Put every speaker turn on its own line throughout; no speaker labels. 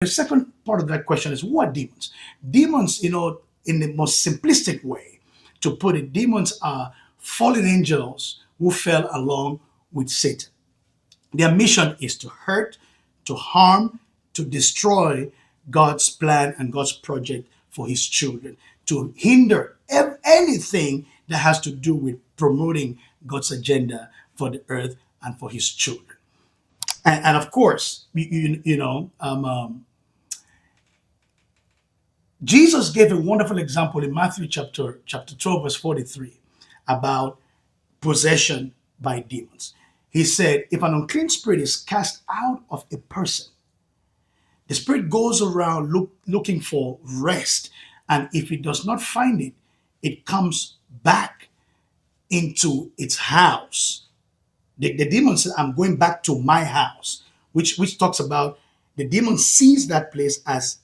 The second part of that question is what demons? Demons, in the most simplistic way to put it, demons are fallen angels who fell along with Satan. Their mission is to hurt, to harm, to destroy God's plan and God's project for his children, to hinder anything that has to do with promoting God's agenda for the earth and for his children. And of course, Jesus gave a wonderful example in Matthew chapter 12, verse 43 about possession by demons. He said, if an unclean spirit is cast out of a person, the spirit goes around looking for rest. And if it does not find it, it comes back into its house. The demon says, I'm going back to my house, which talks about the demon sees that place as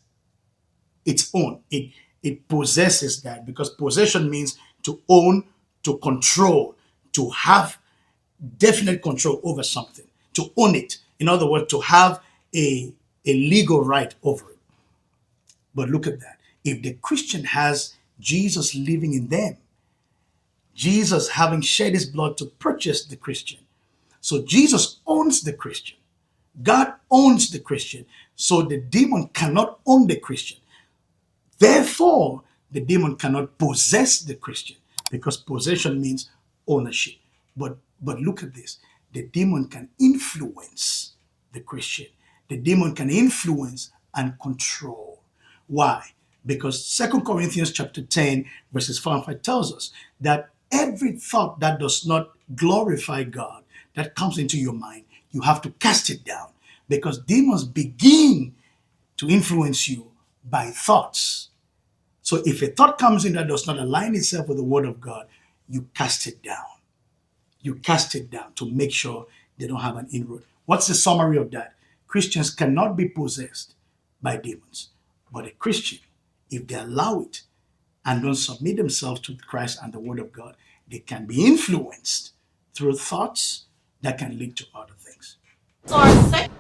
its own. It possesses that, because possession means to own, to control, to have definite control over something, to own it. In other words, to have a legal right over it. But look at that. If the Christian has Jesus living in them, Jesus having shed his blood to purchase the Christian. So Jesus owns the Christian. God owns the Christian. So the demon cannot own the Christian. Therefore, the demon cannot possess the Christian, because possession means ownership. But look at this. The demon can influence the Christian. The demon can influence and control. Why? Because 2 Corinthians chapter 10, verses 4 and 5 tells us that every thought that does not glorify God, that comes into your mind, you have to cast it down. Because demons begin to influence you by thoughts. So if a thought comes in that does not align itself with the word of God, you cast it down. You cast it down to make sure they don't have an inroad. What's the summary of that? Christians cannot be possessed by demons. But a Christian, if they allow it and don't submit themselves to Christ and the word of God, they can be influenced through thoughts that can lead to other things.
So our second